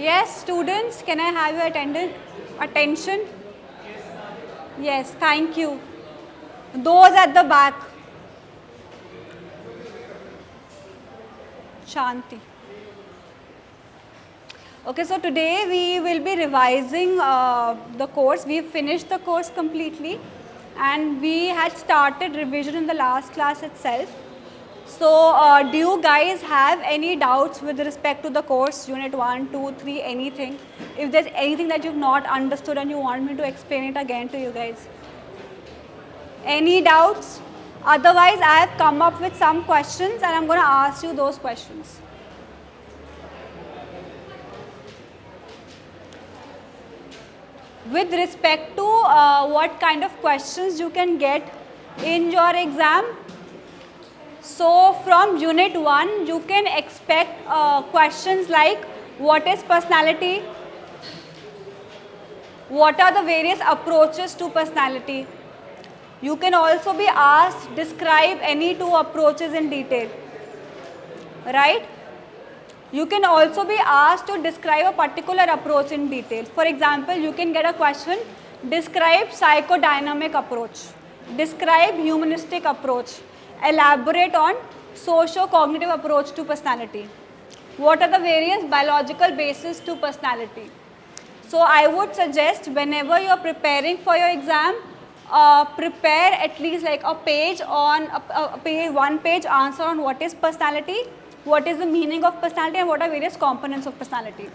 Yes, students, can I have your attention? Yes, thank you. Those at the back. Shanti. Okay, so today we will be revising the course. We finished the course completely and we had started revision in the last class itself. So, do you guys have any doubts with respect to the course, unit 1, 2, 3, anything? If there's anything that you've not understood and you want me to explain it again to you guys? Any doubts? Otherwise, I have come up with some questions and I'm going to ask you those questions. With respect to what kind of questions you can get in your exam. So from unit 1 you can expect questions like what is personality, what are the various approaches to personality. You can also be asked describe any two approaches in detail, right? You can also be asked to describe a particular approach in detail. For example, you can get a question, describe psychodynamic approach, describe humanistic approach, elaborate on socio-cognitive approach to personality. What are the various biological bases to personality? So I would suggest whenever you are preparing for your exam, prepare at least like a page on a page, one page answer on what is personality, what is the meaning of personality and what are various components of personality.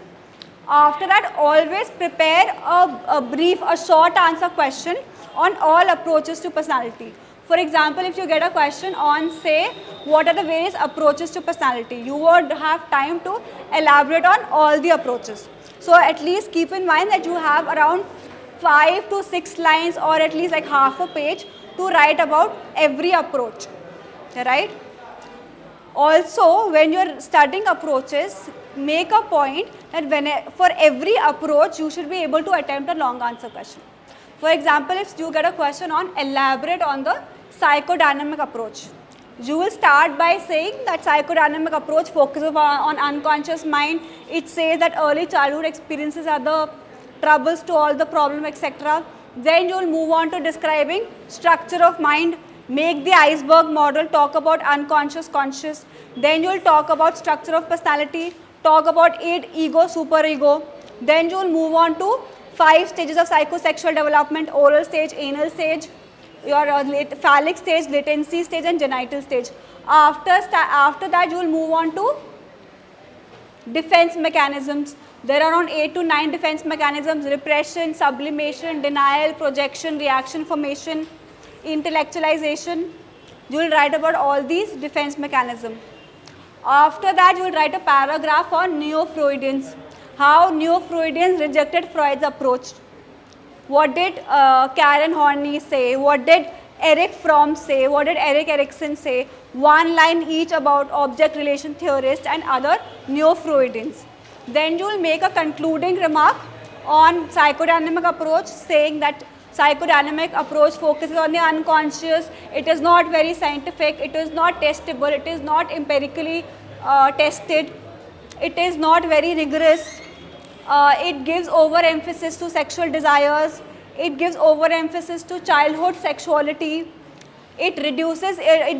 After that, always prepare a short answer question on all approaches to personality. For example, if you get a question on say what are the various approaches to personality, you would have time to elaborate on all the approaches. So at least keep in mind that you have around 5 to 6 lines or at least like half a page to write about every approach, right? Also, when you're studying approaches, make a point that for every approach you should be able to attempt a long answer question. For example, if you get a question on elaborate on the psychodynamic approach, you will start by saying that psychodynamic approach focuses on unconscious mind. It says that early childhood experiences are the troubles to all the problem, etc. Then you will move on to describing structure of mind, make the iceberg model, talk about unconscious, conscious. Then you will talk about structure of personality, talk about id, ego, superego. Then you will move on to 5 stages of psychosexual development: oral stage, anal stage, your phallic stage, latency stage and genital stage. After that you will move on to defense mechanisms. There are around 8 to 9 defense mechanisms: repression, sublimation, denial, projection, reaction formation, intellectualization. You will write about all these defense mechanisms. After that you will write a paragraph on neo-Freudians, how neo-Freudians rejected Freud's approach. What did Karen Horney say? What did Erich Fromm say? What did Erik Erikson say? One line each about object relation theorists and other neo-Freudians. Then you will make a concluding remark on psychodynamic approach, saying that psychodynamic approach focuses on the unconscious, it is not very scientific, it is not testable, it is not empirically tested, it is not very rigorous, it gives overemphasis to sexual desires, it gives overemphasis to childhood sexuality, it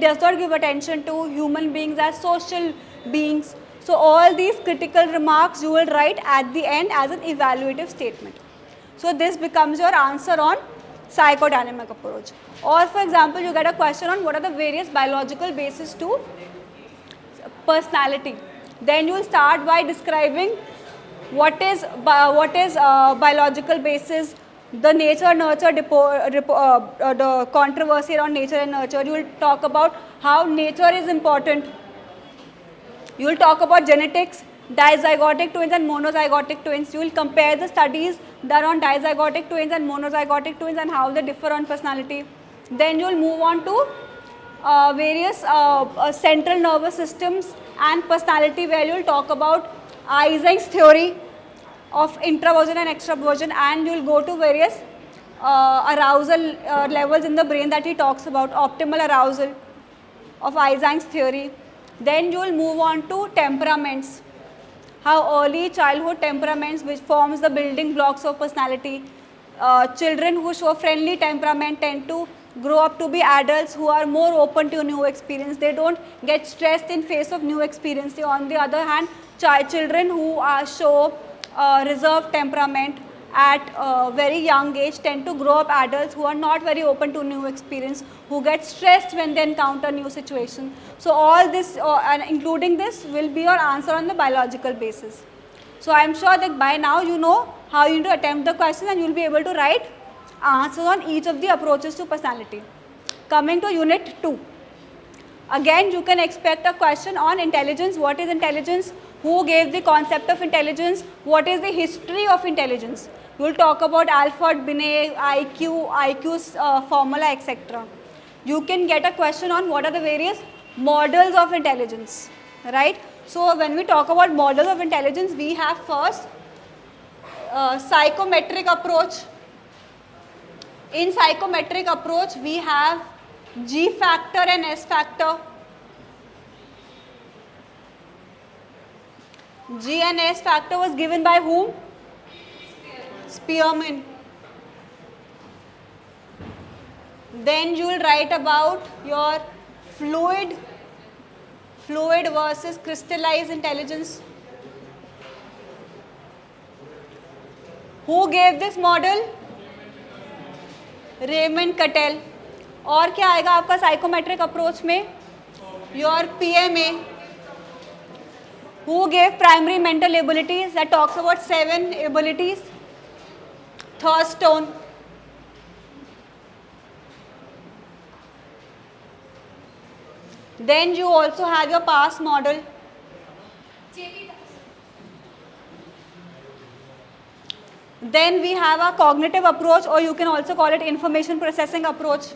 does not give attention to human beings as social beings. So all these critical remarks you will write at the end as an evaluative statement. So this becomes your answer on psychodynamic approach. Or for example, you get a question on what are the various biological bases to personality. Then you will start by describing what is biological basis, the nature nurture the controversy around nature and nurture. You will talk about how nature is important. You will talk about genetics, dizygotic twins and monozygotic twins. You will compare the studies done on dizygotic twins and monozygotic twins and how they differ on personality. Then you will move on to various central nervous systems and personality, where you will talk about Eysenck's theory of introversion and extroversion, and you will go to various arousal levels in the brain that he talks about, optimal arousal of Eysenck's theory. Then you will move on to temperaments. how early childhood temperaments which forms the building blocks of personality. Children who show friendly temperament tend to grow up to be adults who are more open to new experience. They don't get stressed in face of new experience. On the other hand, children who show reserved temperament at a very young age tend to grow up adults who are not very open to new experience, who get stressed when they encounter new situations. So all this and including this will be your answer on the biological basis. So I am sure that by now you know how you need to attempt the question and you will be able to write answers on each of the approaches to personality. Coming to unit 2. Again you can expect a question on intelligence. What is intelligence? Who gave the concept of intelligence? What is the history of intelligence? We will talk about Alfred Binet, IQ's formula, etc. You can get a question on what are the various models of intelligence, right? So when we talk about models of intelligence, we have first psychometric approach. In psychometric approach, we have G factor and S factor. G and S factor was given by whom? Spearman. Then you will write about your fluid versus crystallized intelligence. Who gave this model? Raymond Cattell. और क्या आएगा आपका psychometric approach में? Your PMA. Who gave primary mental abilities? That talks about 7 abilities. Thurstone. Then you also have your past model. Then we have a cognitive approach, or you can also call it information processing approach.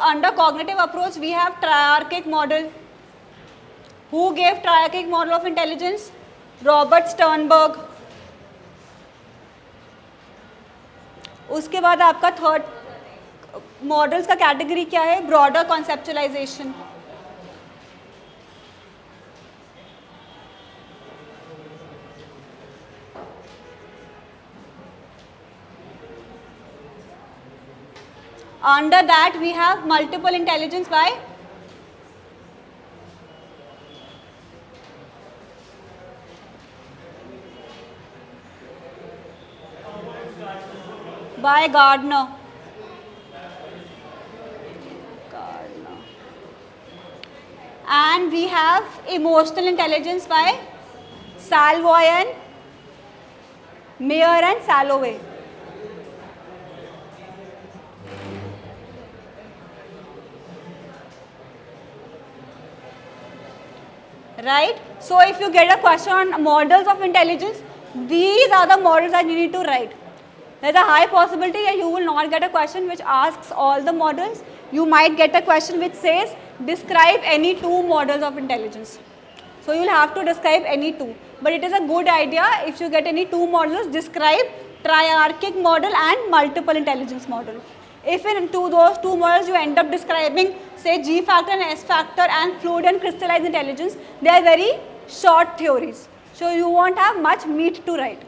Under cognitive approach, we have triarchic model. Who gave triarchic model of intelligence? Robert Sternberg. उसके बाद आपका third models का category क्या है? Broader conceptualisation. Under that we have multiple intelligence by Gardner. And we have emotional intelligence by Salvoyan, Mayer and Salovey. Right? So if you get a question on models of intelligence, these are the models that you need to write. There's a high possibility that you will not get a question which asks all the models. You might get a question which says describe any 2 models of intelligence. So you will have to describe any 2. But it is a good idea if you get any 2 models, describe triarchic model and multiple intelligence model. If in those 2 models you end up describing say G factor and S factor and fluid and crystallized intelligence, they are very short theories. So you won't have much meat to write.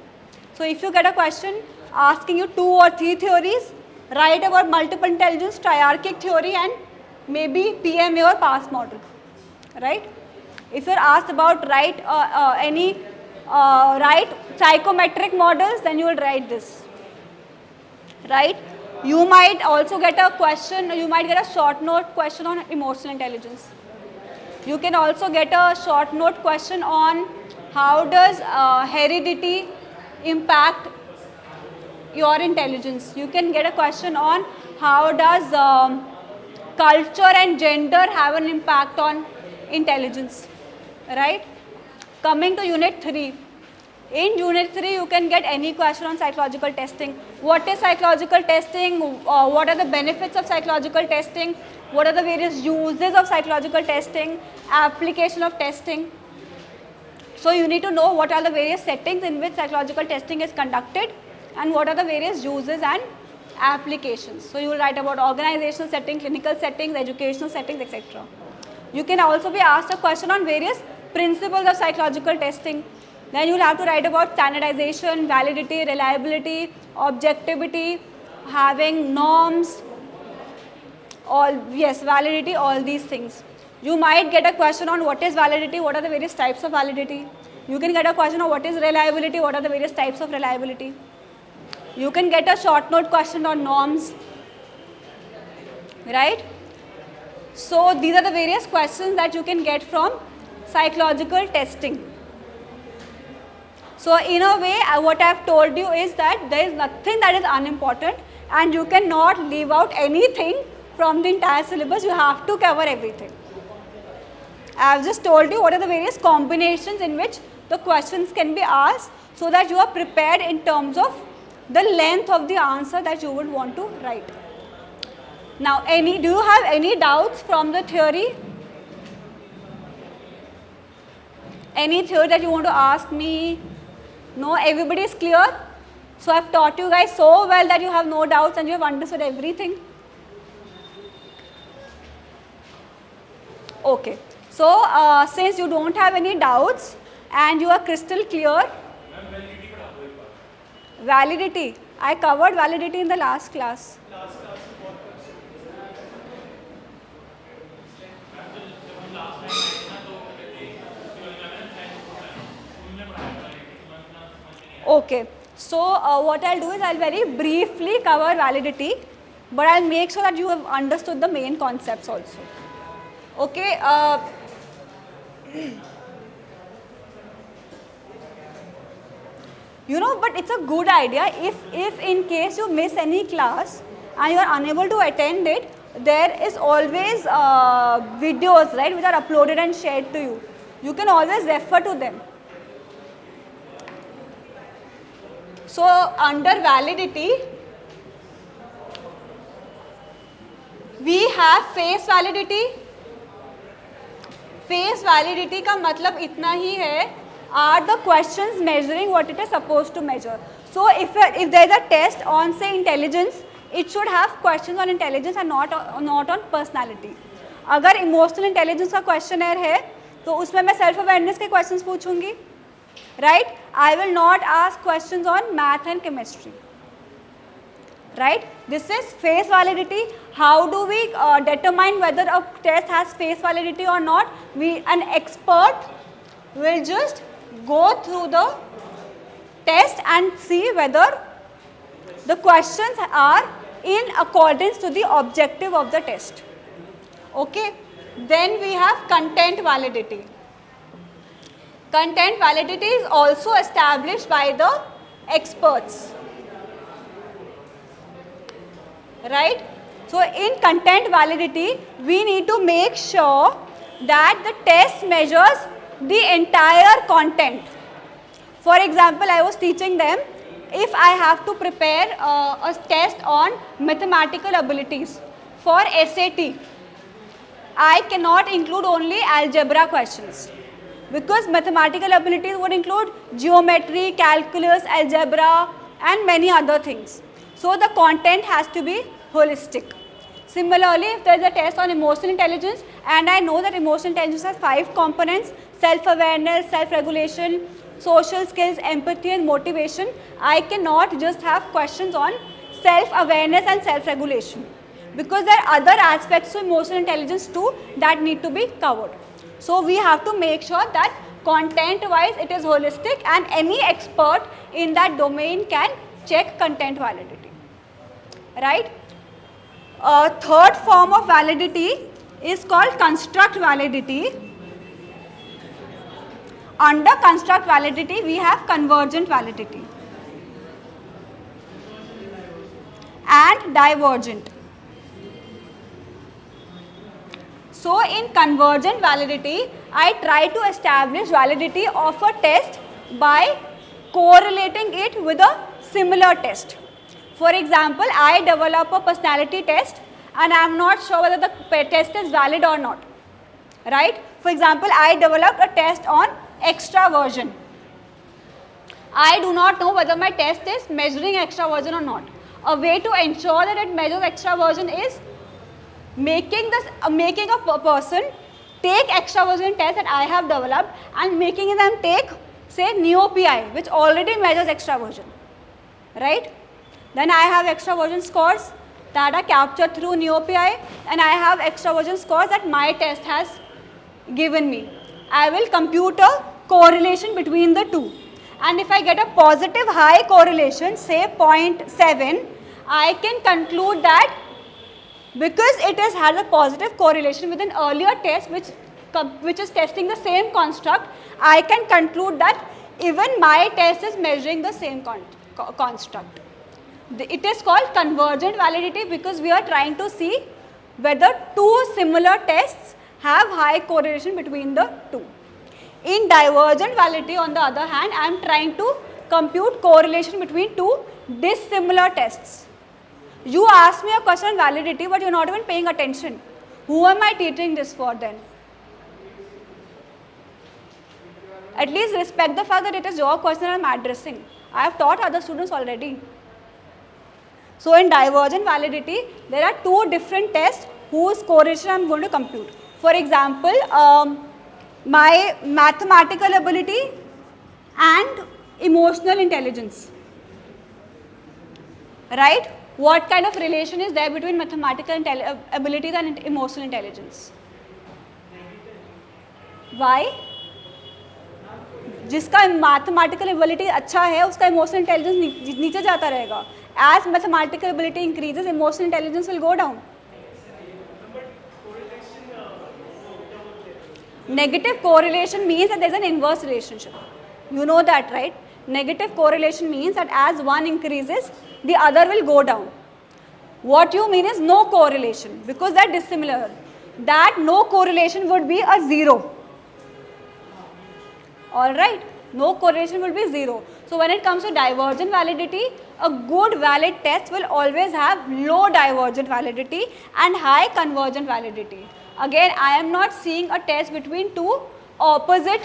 So if you get a question asking you 2 or 3 theories, write about multiple intelligence, triarchic theory and maybe PMA or past model, right? If you are asked about write psychometric models, then you will write this, right? You might also get a question, you might get a short note question on emotional intelligence. You can also get a short note question on how does heredity impact your intelligence. You can get a question on how does culture and gender have an impact on intelligence, right? Coming to unit 3. In unit 3 you can get any question on psychological testing. What is psychological testing? What are the benefits of psychological testing? What are the various uses of psychological testing? Application of testing. So you need to know what are the various settings in which psychological testing is conducted and what are the various uses and applications. So you will write about organizational settings, clinical settings, educational settings, etc. You can also be asked a question on various principles of psychological testing. Then you will have to write about standardization, validity, reliability, objectivity, having norms, validity, all these things. You might get a question on what is validity, what are the various types of validity. You can get a question on what is reliability, what are the various types of reliability. You can get a short note question on norms, right? So these are the various questions that you can get from psychological testing. So in a way, what I have told you is that there is nothing that is unimportant and you cannot leave out anything from the entire syllabus. You have to cover everything. I have just told you what are the various combinations in which the questions can be asked so that you are prepared in terms of the length of the answer that you would want to write. Now, do you have any doubts from the theory? Any theory that you want to ask me? No, everybody is clear? So I have taught you guys so well that you have no doubts and you have understood everything. Okay, so since you don't have any doubts and you are crystal clear, validity, I covered validity in the last class. Okay, so what I'll do is I'll very briefly cover validity, but I'll make sure that you have understood the main concepts also. Okay, you know, but it's a good idea if in case you miss any class and you are unable to attend it, there is always videos, right, which are uploaded and shared to you. You can always refer to them. So under validity, we have face validity. Face validity का मतलब इतना ही है, are the questions measuring what it is supposed to measure. So if there is a test on say intelligence, it should have questions on intelligence and not on personality. अगर emotional intelligence का questionnaire है, तो उसमें मैं self awareness के questions पूछूंगी. Right? I will not ask questions on math and chemistry. Right? This is face validity. How do we determine whether a test has face validity or not? An expert will just go through the test and see whether the questions are in accordance to the objective of the test. Okay? Then we have content validity. Content validity is also established by the experts, right? So in content validity, we need to make sure that the test measures the entire content. For example, I was teaching them, if I have to prepare a test on mathematical abilities for SAT, I cannot include only algebra questions. Because mathematical abilities would include geometry, calculus, algebra and many other things. So the content has to be holistic. Similarly, if there is a test on emotional intelligence and I know that emotional intelligence has 5 components, self-awareness, self-regulation, social skills, empathy and motivation, I cannot just have questions on self-awareness and self-regulation. Because there are other aspects to emotional intelligence too that need to be covered. So we have to make sure that content wise it is holistic and any expert in that domain can check content validity, right? Third form of validity is called construct validity. Under construct validity we have convergent validity and divergent. So in convergent validity, I try to establish validity of a test by correlating it with a similar test. For example, I develop a personality test and I am not sure whether the test is valid or not. Right? For example, I developed a test on extraversion. I do not know whether my test is measuring extraversion or not. A way to ensure that it measures extraversion is making a person take extraversion tests that I have developed and making them take, say, NeoPI, which already measures extraversion, right? Then I have extraversion scores that are captured through NeoPI, and I have extraversion scores that my test has given me. I will compute a correlation between the two. And if I get a positive high correlation, say 0.7, I can conclude that because it has had a positive correlation with an earlier test which is testing the same construct, I can conclude that even my test is measuring the same construct. It is called convergent validity because we are trying to see whether two similar tests have high correlation between the two. In divergent validity, on the other hand, I am trying to compute correlation between two dissimilar tests. You ask me a question on validity, but you are not even paying attention. Who am I teaching this for then? At least respect the fact that it is your question I am addressing. I have taught other students already. So in divergent validity, there are two different tests whose correlation I am going to compute. For example, my mathematical ability and emotional intelligence, right? What kind of relation is there between mathematical abilities and emotional intelligence? Why? जिसका mathematical ability अच्छा है, उसका emotional intelligence नीचे जाता रहेगा. As mathematical ability increases, emotional intelligence will go down. Negative correlation means that there is an inverse relationship. You know that, right? Negative correlation means that as one increases, the other will go down. What you mean is no correlation because they are dissimilar. That no correlation would be a 0. Alright, no correlation will be 0. So when it comes to divergent validity, a good valid test will always have low divergent validity and high convergent validity. Again, I am not seeing a test between two opposite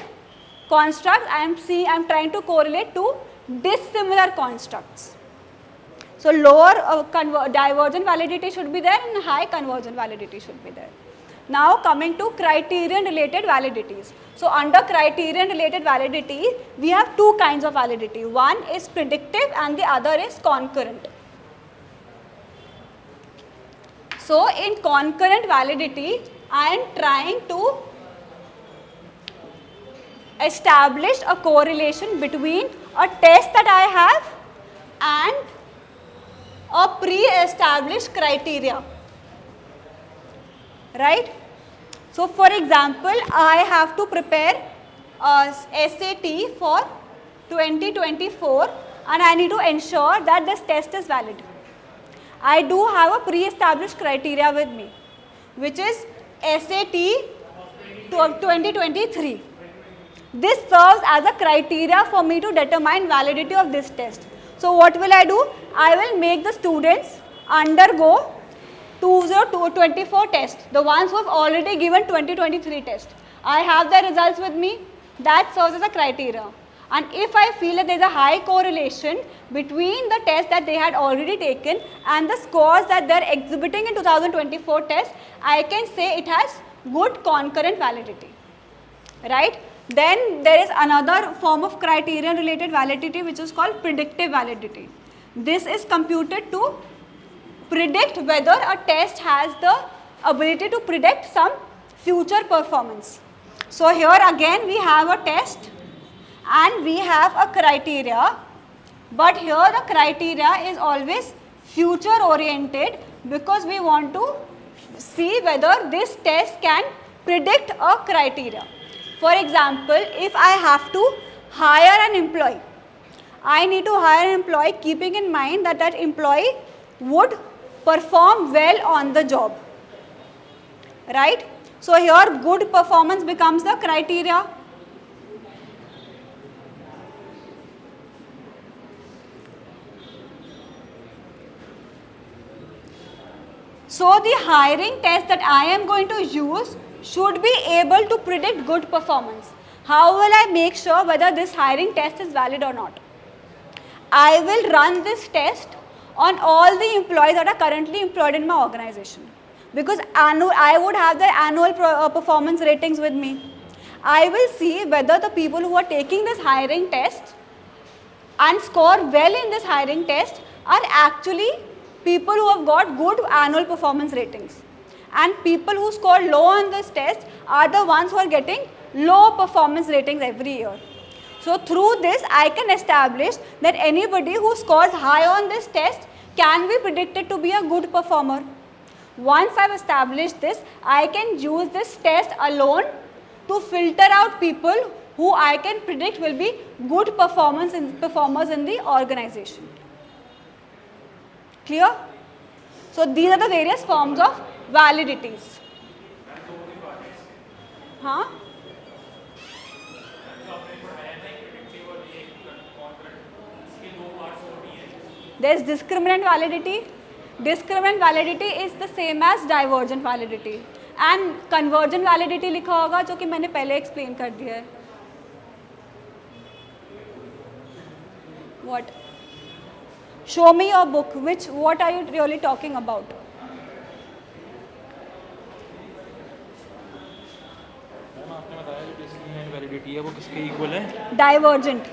constructs. I am trying to correlate two dissimilar constructs. So lower divergent validity should be there and high convergent validity should be there. Now coming to criterion related validities. So under criterion related validity, we have two kinds of validity. One is predictive and the other is concurrent. So in concurrent validity, I am trying to establish a correlation between a test that I have and a pre-established criteria, right? So for example, I have to prepare a SAT for 2024 and I need to ensure that this test is valid. I do have a pre-established criteria with me, which is SAT 2023. This serves as a criteria for me to determine validity of this test. So what will I do? I will make the students undergo 2024 test, the ones who have already given 2023 test. I have their results with me. That serves as a criteria. And if I feel that there is a high correlation between the test that they had already taken and the scores that they are exhibiting in 2024 test, I can say it has good concurrent validity, right? Then there is another form of criterion related validity which is called predictive validity. This is computed to predict whether a test has the ability to predict some future performance. So here again we have a test and we have a criteria, but here the criteria is always future oriented because we want to see whether this test can predict a criteria. For example, if I have to hire an employee, I need to hire an employee keeping in mind that that employee would perform well on the job, right? So here good performance becomes the criteria. So the hiring test that I am going to use should be able to predict good performance. How will I make sure whether this hiring test is valid or not? I will run this test on all the employees that are currently employed in my organization. because I would have the annual performance ratings with me. I will see whether the people who are taking this hiring test and score well in this hiring test are actually people who have got good annual performance ratings. And people who score low on this test are the ones who are getting low performance ratings every year. So through this, I can establish that anybody who scores high on this test can be predicted to be a good performer. Once I've established this, I can use this test alone to filter out people who I can predict will be good performers in the organization. Clear? So these are the various forms of validities. Huh? There is discriminant validity. Discriminant validity is the same as divergent validity. And convergent validity लिखा होगा जो कि मैंने पहले explain कर दिया है. What? Show me your book. What are you really talking about? आपने बताया जो डिस्क्रिमिनेंट वैलिडिटी है वो किसके इक्वल है? Divergent.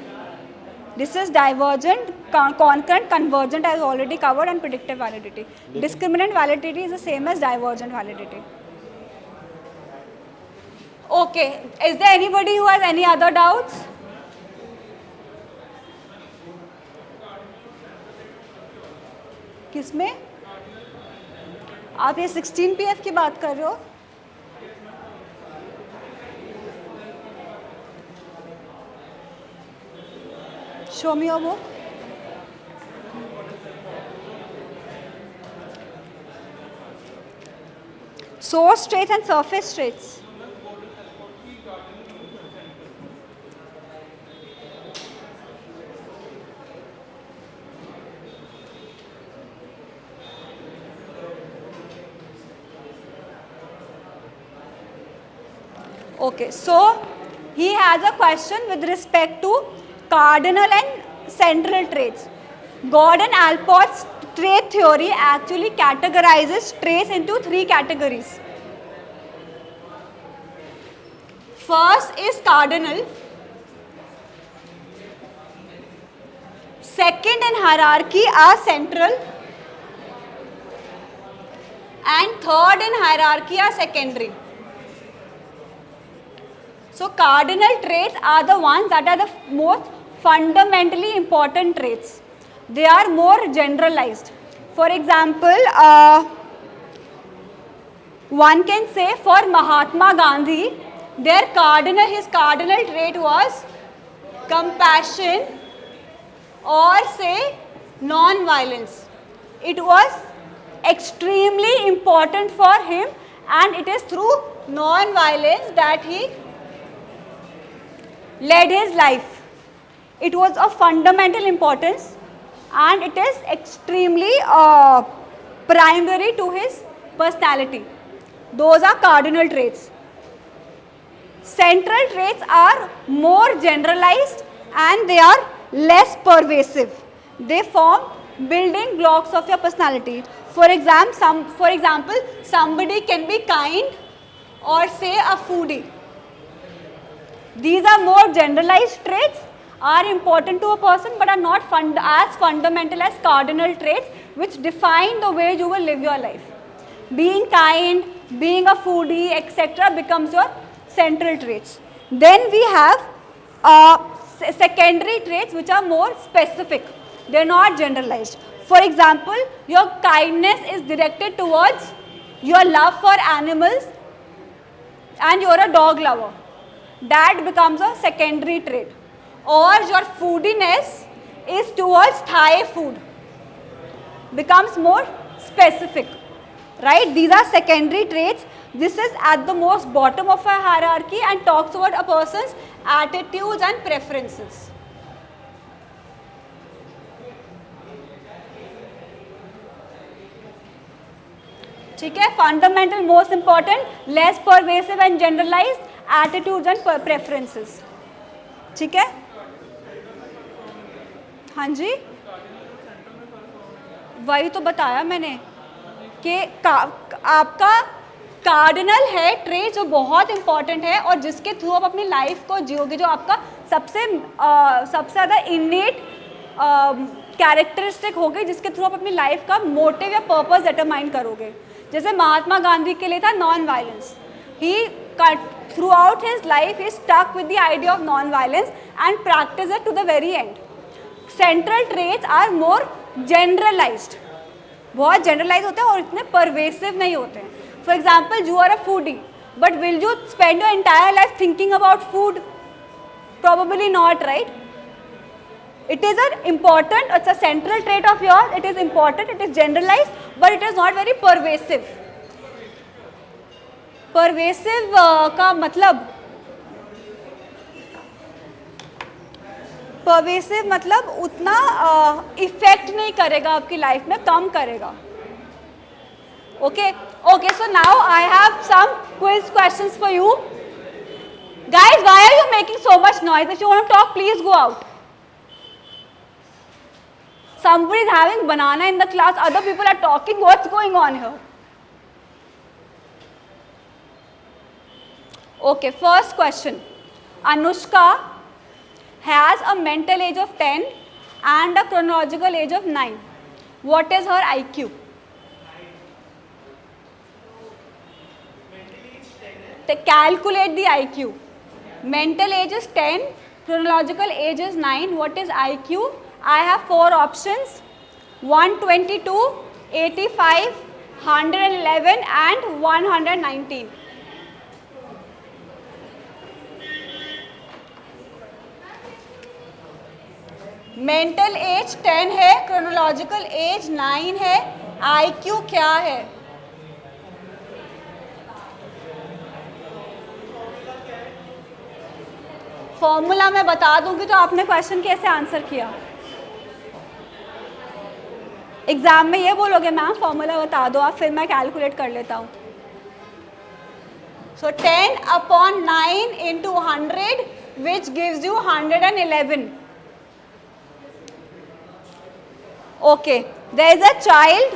This is divergent, concurrent, convergent as already covered, and predictive validity. Discriminant validity is the same as divergent validity. Okay, is there anybody who has any other doubts? किसमें? आप ये 16 PF की बात कर रहे हो? Show me your book. Source traits and surface traits. Okay, so he has a question with respect to cardinal and central traits. Gordon-Allport's trait theory actually categorizes traits into 3 categories. First is cardinal. Second in hierarchy are central. And third in hierarchy are secondary. So cardinal traits are the ones that are the most fundamentally important traits. They are more generalized. For example, one can say for Mahatma Gandhi, his cardinal trait was compassion or say non-violence. It was extremely important for him, and it is through non-violence that he led his life. It was of fundamental importance, and it is extremely primary to his personality. Those are cardinal traits. Central traits are more generalized and they are less pervasive. They form building blocks of your personality. For example, somebody can be kind or say a foodie. These are more generalized traits, are important to a person, but are not as fundamental as cardinal traits which define the way you will live your life. Being kind, being a foodie, etc. becomes your central traits. Then we have secondary traits which are more specific. They are not generalized. For example, your kindness is directed towards your love for animals and you are a dog lover. That becomes a secondary trait. Or your foodiness is towards Thai food. Becomes more specific. Right? These are secondary traits. This is at the most bottom of a hierarchy and talks about a person's attitudes and preferences. ठीक है? Fundamental, most important, less pervasive and generalized, attitudes and preferences. ठीक है? हाँ जी, वही तो बताया मैंने कि आपका कार्डिनल है ट्रेट जो बहुत इंपॉर्टेंट है और जिसके थ्रू आप अपनी लाइफ को जियोगे, जो आपका सबसे ज़्यादा इनेट कैरेक्टरिस्टिक होगी, जिसके थ्रू आप अपनी लाइफ का मोटिव या पर्पस डिटरमाइन करोगे. जैसे महात्मा गांधी के लिए था non violence. He throughout his life he stuck with the idea of non violence and practiced it to the very end. Central traits are more generalized. बहुत जनरलाइज होते हैं और इतने परवेसिव नहीं होते हैं. For example, you are a foodie, but will you spend your entire life thinking about food? Probably not, right? It is an important, it's a central trait of yours, it is important, it is generalized, but it is not very pervasive. Pervasive का मतलब, pervasive मतलब उतना effect नहीं करेगा आपकी life में, कम करेगा. Okay okay, so now I have some quiz questions for you. Guys, why are you making so much noise? If you want to talk, please go out. Somebody is having banana in the class, other people are talking. What's going on here? Okay, first question. Anushka has a mental age of 10 and a chronological age of 9. What is her IQ? Calculate the IQ. Mental age is 10, chronological age is 9. What is IQ? I have 4 options: 122, 85, 111 and 119. Mental as 10 है, chronological age 9 है, IQ क्या है? Formula मैं बता दूंगी तो आपने question कैसे आंसर किया? एग्जाम में ये बोलोगे मैम फॉर्मूला बता दो आप, फिर मैं कैलकुलेट कर लेता हूँ. सो 10 upon 9 into 100 which gives you 111. Okay, there is a child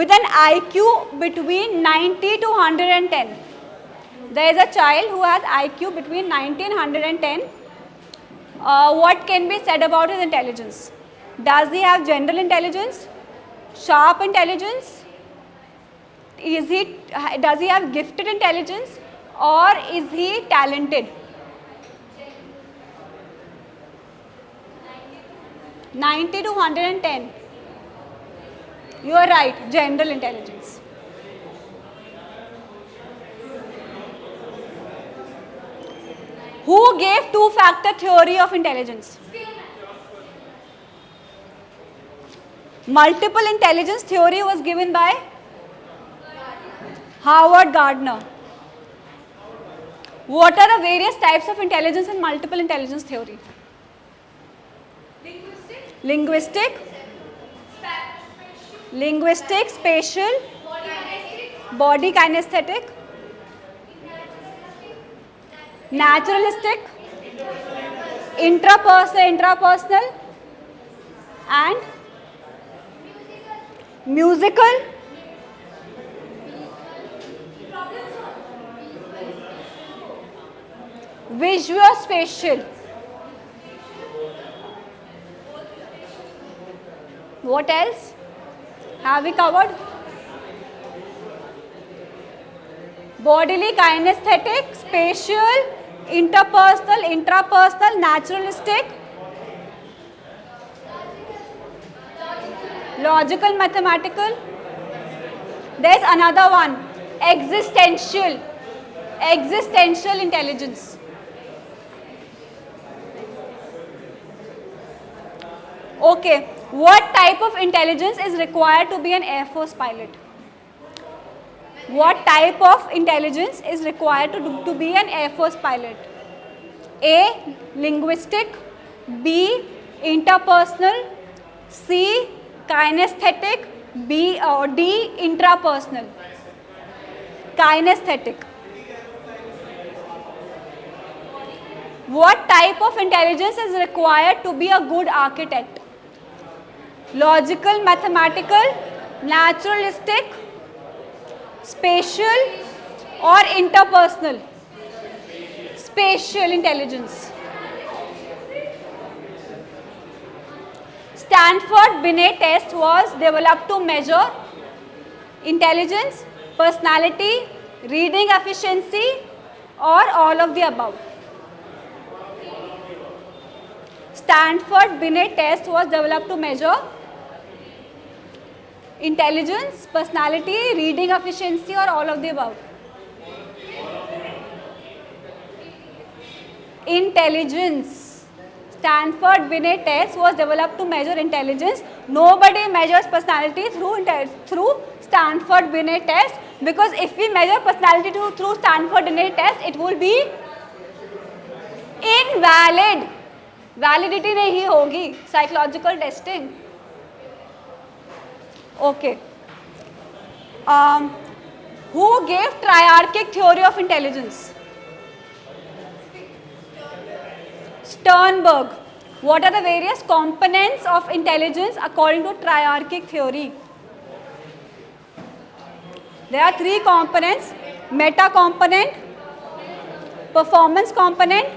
with an IQ between 90 to 110. There is a child who has IQ between 90 and 110. What can be said about his intelligence? Does he have general intelligence? Sharp intelligence? Does he have gifted intelligence? Or is he talented? 90 to 110. You are right, general intelligence. Who gave two-factor theory of intelligence? Multiple intelligence theory was given by Howard Gardner. What are the various types of intelligence in multiple intelligence theory? Linguistic, spatial, body kinesthetic, naturalistic, intrapersonal, and musical, visuospatial. What else have we covered? Bodily kinesthetic, spatial, interpersonal, intrapersonal, naturalistic, logical, mathematical. There is another one, existential intelligence. Okay, what type of intelligence is required to be an Air Force pilot? What type of intelligence is required to be an Air Force pilot? A. Linguistic, B. Interpersonal, C. Kinesthetic, D. Intrapersonal. Kinesthetic. What type of intelligence is required to be a good architect? Logical, mathematical, naturalistic, spatial or interpersonal? Spatial intelligence. Stanford Binet test was developed to measure intelligence, personality, reading efficiency, or all of the above. Stanford Binet test was developed to measure intelligence, personality, reading efficiency, or all of the above. Intelligence. Stanford Binet test was developed to measure intelligence. Nobody measures personality through Stanford Binet test, because if we measure personality through Stanford Binet test, it will be invalid. Validity नहीं होगी. Psychological testing. Okay. Who gave triarchic theory of intelligence? Sternberg. What are the various components of intelligence according to triarchic theory? There are three components: meta component, performance component,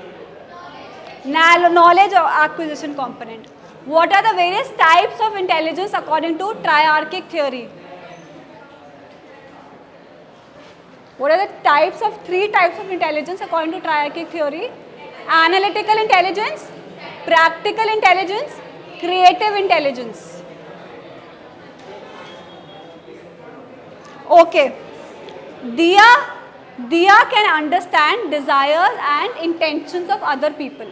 knowledge or acquisition component. What are the various types of intelligence according to triarchic theory? What are the three types of intelligence according to triarchic theory? Analytical intelligence, practical intelligence, creative intelligence. Okay. Diya can understand desires and intentions of other people.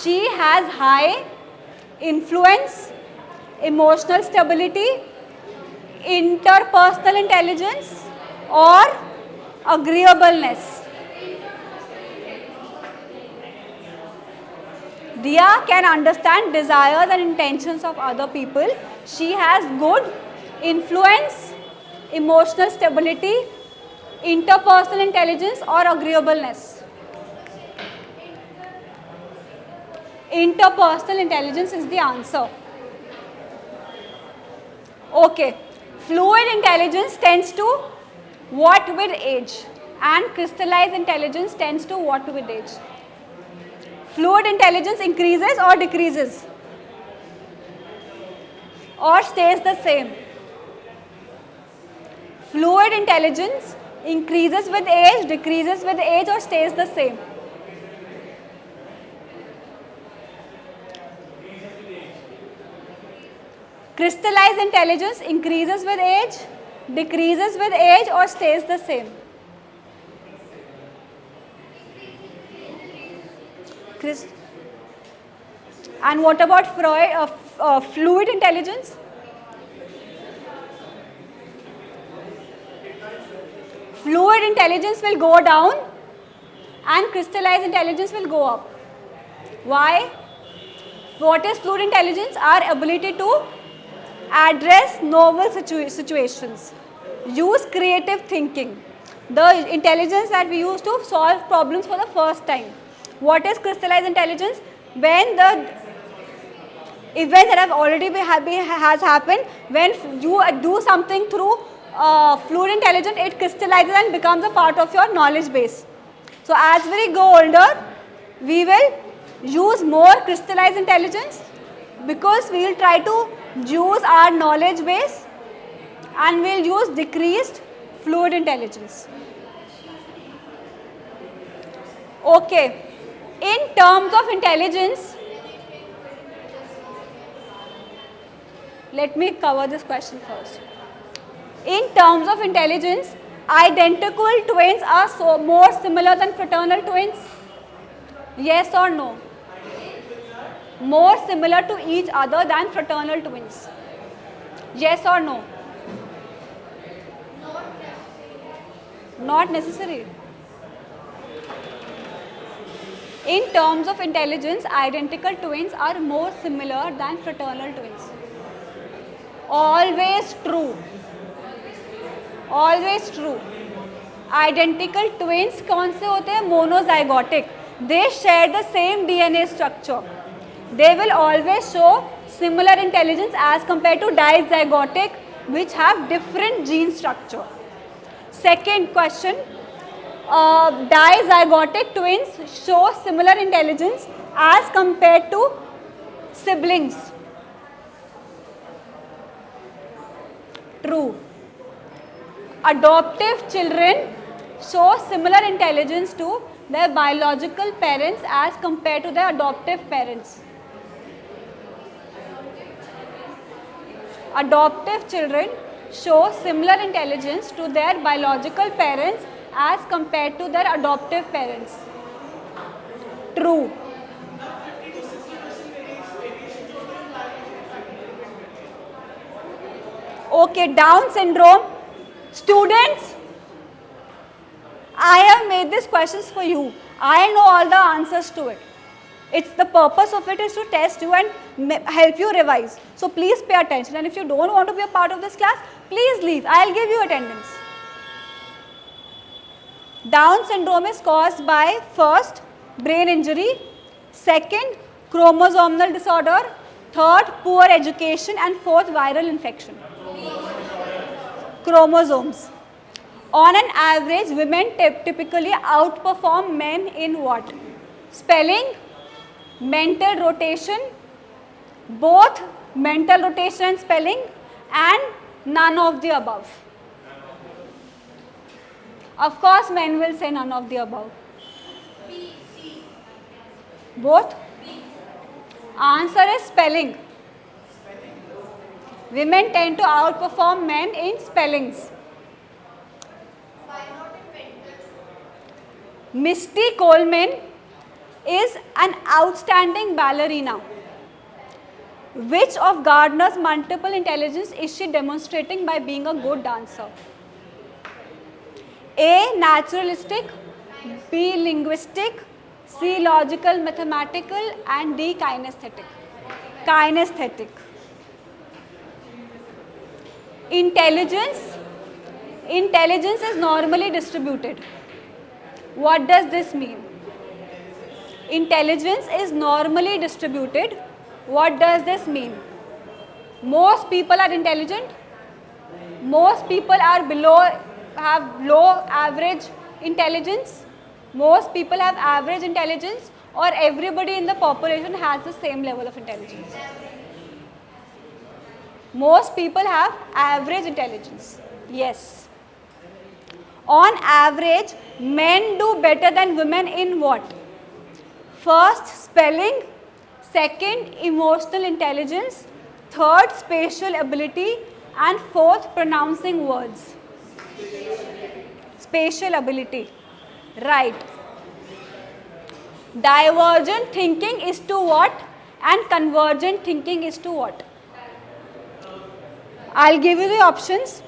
She has high influence, emotional stability, interpersonal intelligence, or agreeableness. Diya can understand desires and intentions of other people. She has good influence, emotional stability, interpersonal intelligence, or agreeableness. Interpersonal intelligence is the answer. Okay. Fluid intelligence tends to what with age, and crystallized intelligence tends to what with age? Fluid intelligence increases or decreases, or stays the same? Fluid intelligence increases with age, decreases with age, or stays the same? Crystallized intelligence increases with age, decreases with age, or stays the same? And what about fluid intelligence? Fluid intelligence will go down and crystallized intelligence will go up. Why? What is fluid intelligence? Our ability to address novel situations, use creative thinking, the intelligence that we use to solve problems for the first time. What is crystallized intelligence? When the event that have already has happened, when you do something through fluid intelligence, it crystallizes and becomes a part of your knowledge base. So as we go older, we will use more crystallized intelligence, because we will try to use our knowledge base, and we will use decreased fluid intelligence. Okay. In terms of intelligence, let me cover this question first. In terms of intelligence, identical twins are more similar than fraternal twins? Yes or no? More similar to each other than fraternal twins? Yes or no? Not necessary. In terms of intelligence, identical twins are more similar than fraternal twins. Always true. Always true. Identical twins कौन से होते हैं? Monozygotic. They share the same DNA structure. They will always show similar intelligence as compared to dizygotic, which have different gene structure. Second question, dizygotic twins show similar intelligence as compared to siblings. True. Adoptive children show similar intelligence to their biological parents as compared to their adoptive parents. Adoptive children show similar intelligence to their biological parents as compared to their adoptive parents. True. Okay, Down syndrome. Students, I have made these questions for you. I know all the answers to it. It's the purpose of it is to test you and help you revise. So please pay attention, and if you don't want to be a part of this class, please leave. I'll give you attendance. Down syndrome is caused by first, brain injury, second, chromosomal disorder, third, poor education, and fourth, viral infection. Chromosomes. On an average, women typically outperform men in what? Spelling, mental rotation, both mental rotation and spelling, and none of the above. Of course, men will say none of the above. Both? Answer is spelling. Women tend to outperform men in spellings. Misty Coleman is an outstanding ballerina. Which of Gardner's multiple intelligence is she demonstrating by being a good dancer? A. Naturalistic, B. Linguistic, C. Logical, mathematical, and D. Kinesthetic. Kinesthetic. Intelligence is normally distributed. What does this mean? Intelligence is normally distributed. What does this mean? Most people are intelligent. Most people are have low average intelligence. Most people have average intelligence, or everybody in the population has the same level of intelligence. Most people have average intelligence. Yes. On average, men do better than women in what? First, spelling. Second, emotional intelligence. Third, spatial ability. And fourth, pronouncing words. Spatial ability. Right. Divergent thinking is to what? And convergent thinking is to what? I'll give you the options.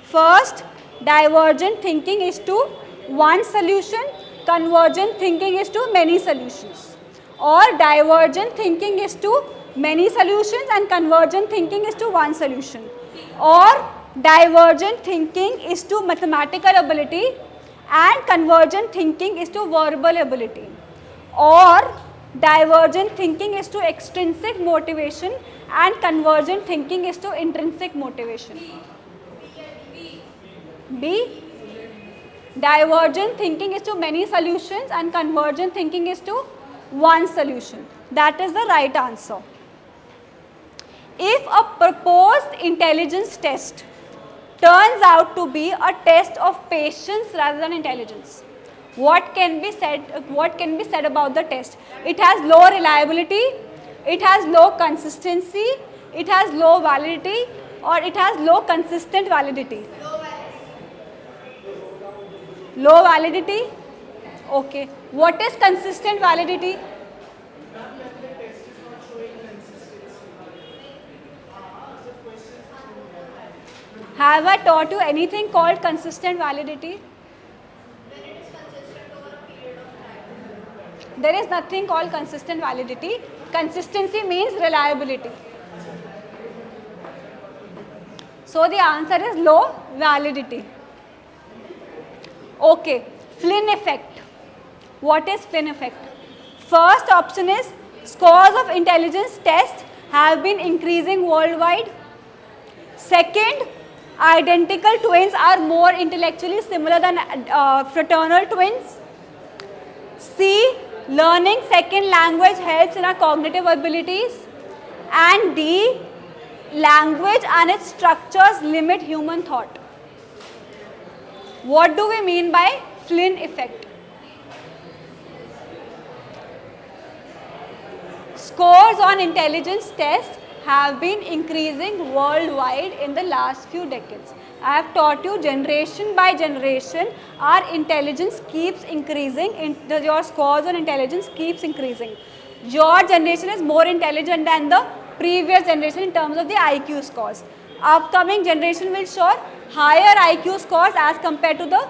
First, divergent thinking is to one solution, convergent thinking is to many solutions. Or divergent thinking is to many solutions and convergent thinking is to one solution. Or divergent thinking is to mathematical ability and convergent thinking is to verbal ability. Or divergent thinking is to extrinsic motivation and convergent thinking is to intrinsic motivation. B. Divergent thinking is to many solutions and convergent thinking is to one solution. That is the right answer. If a proposed intelligence test turns out to be a test of patience rather than intelligence, what can be said about the test? It has low reliability, it has low consistency, it has low validity, or it has low consistent validity. Low validity? Okay. What is consistent validity? Have I taught you anything called consistent validity? There is nothing called consistent validity. Consistency means reliability. So the answer is low validity. Okay, Flynn effect. What is Flynn effect? First option is scores of intelligence tests have been increasing worldwide. Second, Identical twins are more intellectually similar than fraternal twins. C. Learning second language helps in our cognitive abilities. And D. Language and its structures limit human thought. What do we mean by Flynn effect? Scores on intelligence tests have been increasing worldwide in the last few decades. I have taught you generation by generation, our intelligence keeps increasing, your scores on intelligence keeps increasing. Your generation is more intelligent than the previous generation in terms of the IQ scores. Upcoming generation will show higher IQ scores as compared to the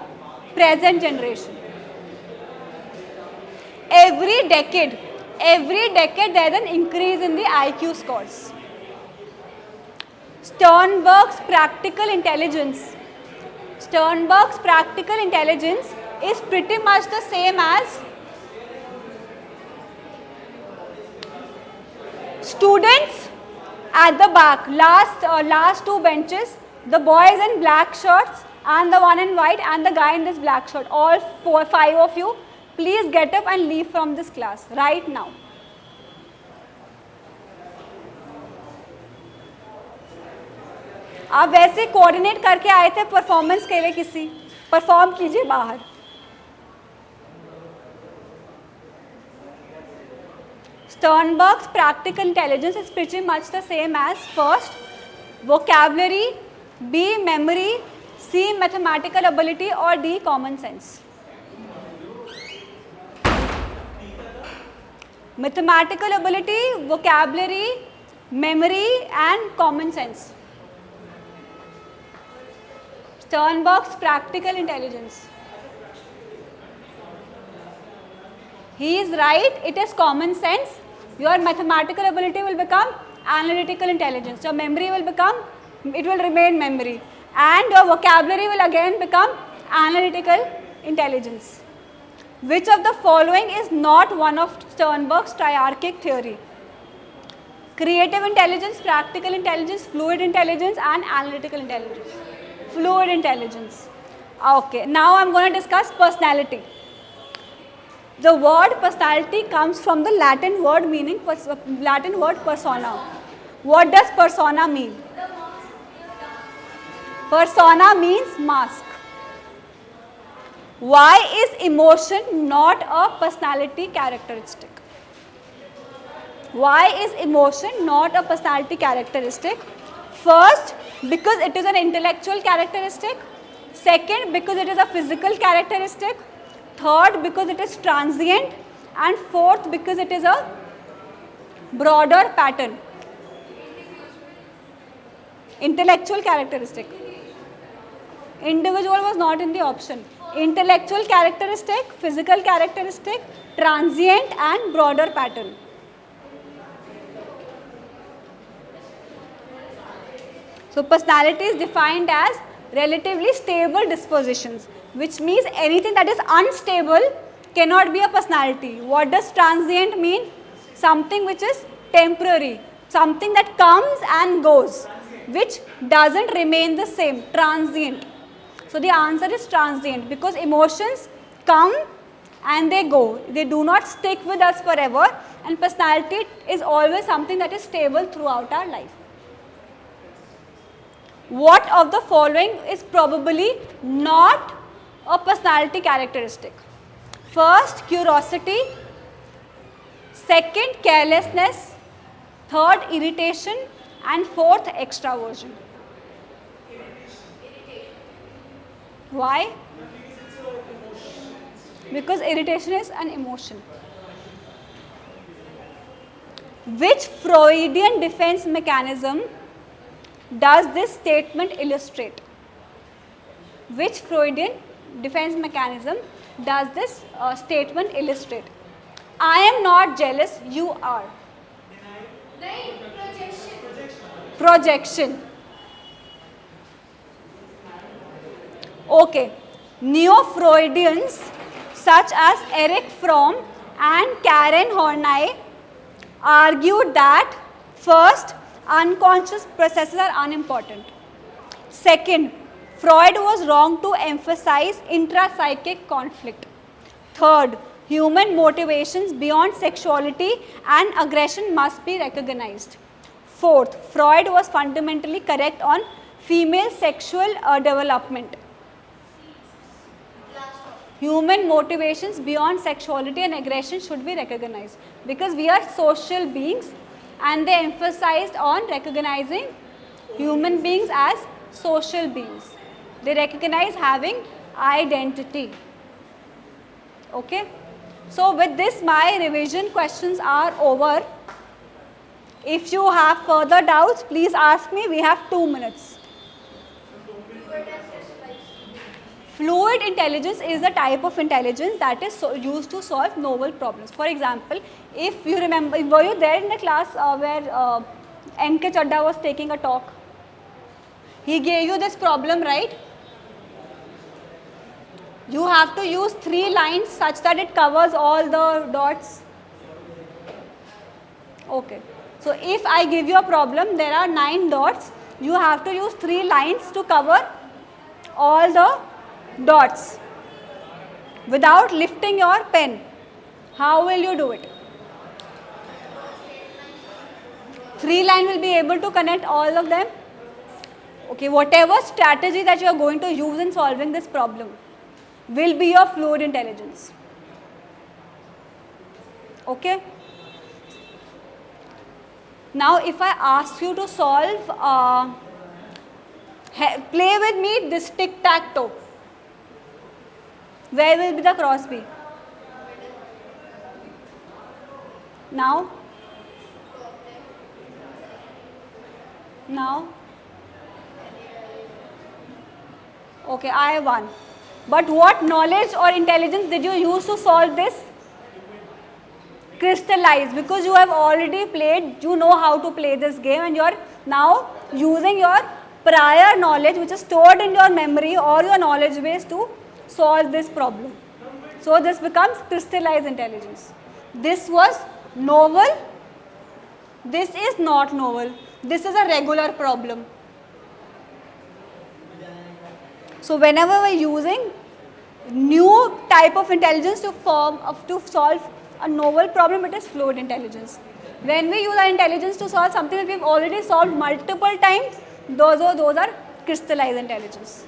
present generation. Every decade there is an increase in the IQ scores. Sternberg's practical intelligence is pretty much the same as students at the back, last two benches, the boys in black shirts and the one in white and the guy in this black shirt. All 5 of you, please get up and leave from this class right now. आप वैसे coordinate करके आए थे performance के लिए, किसी perform कीजिए बाहर. Sternberg's practical intelligence is pretty much the same as first vocabulary, B memory, C mathematical ability or D common sense. Mathematical ability, vocabulary, memory and common sense. Sternberg's practical intelligence. He is right, it is common sense. Your mathematical ability will become analytical intelligence. Your memory will become, it will remain memory. And your vocabulary will again become analytical intelligence. Which of the following is not one of Sternberg's triarchic theory? Creative intelligence, practical intelligence, fluid intelligence and analytical intelligence. Fluid intelligence. Okay, now I am going to discuss personality. The word personality comes from the Latin word persona. What does persona mean? Persona means mask. Why is emotion not a personality characteristic? Why is emotion not a personality characteristic? First, because it is an intellectual characteristic. Second, because it is a physical characteristic. Third, because it is transient. And fourth, because it is a broader pattern. Intellectual characteristic. Individual was not in the option. Intellectual characteristic, physical characteristic, transient and broader pattern. So personality is defined as relatively stable dispositions, which means anything that is unstable cannot be a personality. What does transient mean? Something which is temporary, something that comes and goes, which doesn't remain the same, transient. So the answer is transient, because emotions come and they go. They do not stick with us forever, and personality is always something that is stable throughout our life. What of the following is probably not a personality characteristic? First, curiosity. Second, carelessness. Third, irritation. And fourth, extraversion. Why? Because irritation is an emotion. Which Freudian defense mechanism does this statement illustrate? Which Freudian defense mechanism does this statement illustrate? I am not jealous, you are. Projection. Okay. Neo-Freudians such as Erich Fromm and Karen Horney argued that first, unconscious processes are unimportant. Second, Freud was wrong to emphasize intrapsychic conflict. Third, human motivations beyond sexuality and aggression must be recognized. Fourth, Freud was fundamentally correct on female sexual development. Human motivations beyond sexuality and aggression should be recognized because we are social beings, and they emphasized on recognizing human beings as social beings. They recognize having identity. Okay. So with this, my revision questions are over. If you have further doubts, please ask me. We have 2 minutes. Fluid intelligence is a type of intelligence that is used to solve novel problems. For example, if you remember, were you there in the class where N.K. Chadda was taking a talk? He gave you this problem, right? You have to use 3 lines such that it covers all the dots. Okay. So if I give you a problem, there are 9 dots. You have to use 3 lines to cover all the dots without lifting your pen. How will you do it? 3 line will be able to connect all of them. Okay, whatever strategy that you are going to use in solving this problem will be your fluid intelligence. Okay. Now if I ask you to solve, play with me this tic-tac-toe. Where will be the cross be? Now? Now? Okay, I won. But what knowledge or intelligence did you use to solve this? Crystallize, because you have already played, you know how to play this game, and you are now using your prior knowledge which is stored in your memory or your knowledge base to solve this problem. So this becomes crystallized intelligence. This was novel. This is not novel. This is a regular problem. So whenever we are using new type of intelligence to solve a novel problem, it is fluid intelligence. When we use our intelligence to solve something that we have already solved multiple times, those are crystallized intelligence.